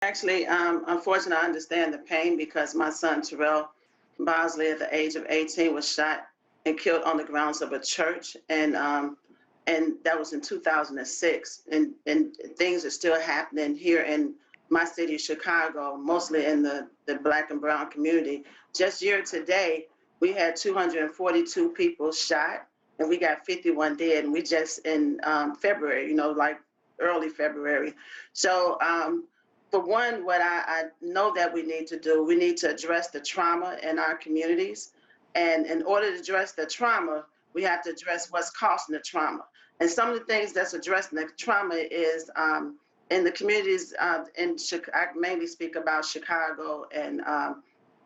Actually, unfortunately, I understand the pain because my son Terrell Bosley, at the age of 18, was shot and killed on the grounds of a church, and that was in 2006. And things are still happening here in my city, Chicago, mostly in the Black and Brown community. Just year to date, we had 242 people shot, and we got 51 dead. And we just in February, like early February. So for one, what I know that we need to do, we need to address the trauma in our communities. And in order to address the trauma, we have to address what's causing the trauma. And some of the things that's addressing the trauma is in the communities in Chicago. I mainly speak about Chicago and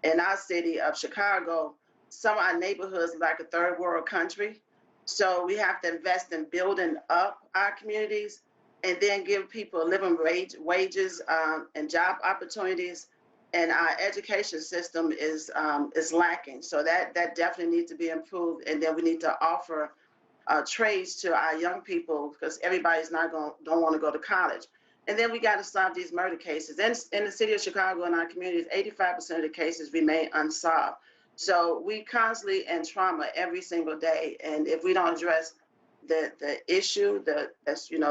in our city of Chicago. Some of our neighborhoods are like a third world country. So we have to invest in building up our communities and then give people living wages and job opportunities. And our education system is lacking. So that definitely needs to be improved. And then we need to offer trades to our young people because everybody's don't want to go to college. And then we got to solve these murder cases. In the city of Chicago and our communities, 85% of the cases remain unsolved. So we constantly in trauma every single day. And if we don't address the issue,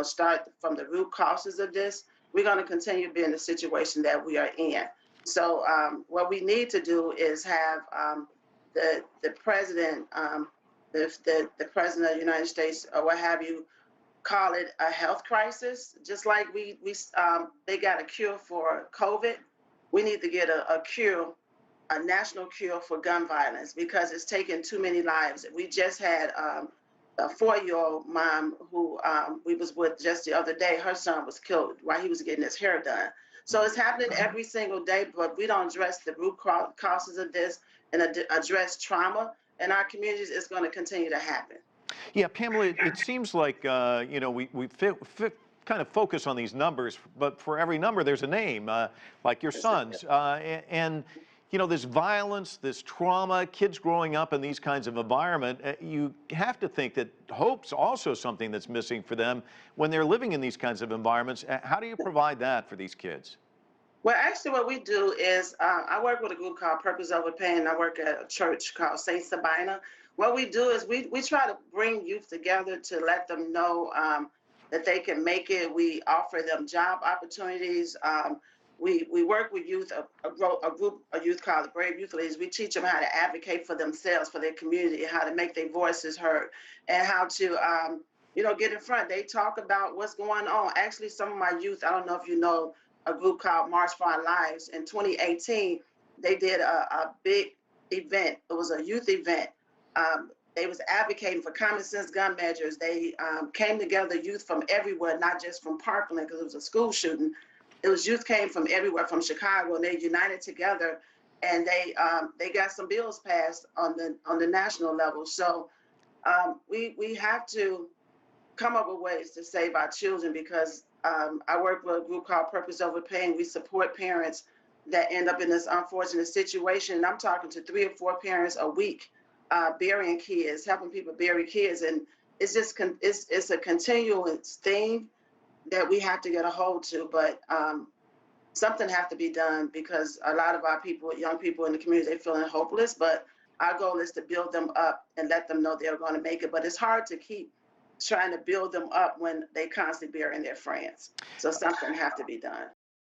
start from the root causes of this, we're going to continue to be in the situation that we are in. So what we need to do is have the president, the president of the United States, or what have you, call it a health crisis. Just like they got a cure for COVID, we need to get a cure, a national cure for gun violence because it's taken too many lives. We just had a 4-year-old mom who we was with just the other day. Her son was killed while he was getting his hair done. So it's happening every single day, but we don't address the root causes of this and address trauma in our communities, it's going to continue to happen. Yeah, Pamela, it seems like, we kind of focus on these numbers, but for every number, there's a name, like your son's. And this violence, this trauma, kids growing up in these kinds of environment, you have to think that hope's also something that's missing for them when they're living in these kinds of environments. How do you provide that for these kids? Well, actually, what we do is I work with a group called Purpose Over Pain. I work at a church called Saint Sabina. What we do is we try to bring youth together to let them know that they can make it. We offer them job opportunities. We work with youth, a group of youth called the Brave Youth Leaders. We teach them how to advocate for themselves, for their community, how to make their voices heard, and how to, get in front. They talk about what's going on. Actually, some of my youth, I don't know if you know, a group called March for Our Lives. In 2018, they did a big event. It was a youth event. They was advocating for common sense gun measures. They came together, youth from everywhere, not just from Parkland, because it was a school shooting. It was youth came from everywhere, from Chicago, and they united together, and they got some bills passed on the national level. So we have to come up with ways to save our children because I work with a group called Purpose Over Pain. We support parents that end up in this unfortunate situation. And I'm talking to 3 or 4 parents a week, burying kids, helping people bury kids. And it's just, it's a continuous thing that we have to get a hold to, but something have to be done because a lot of our people, young people in the community, they're feeling hopeless, but our goal is to build them up and let them know they're going to make it. But it's hard to keep trying to build them up when they constantly burying their friends. So something have to be done.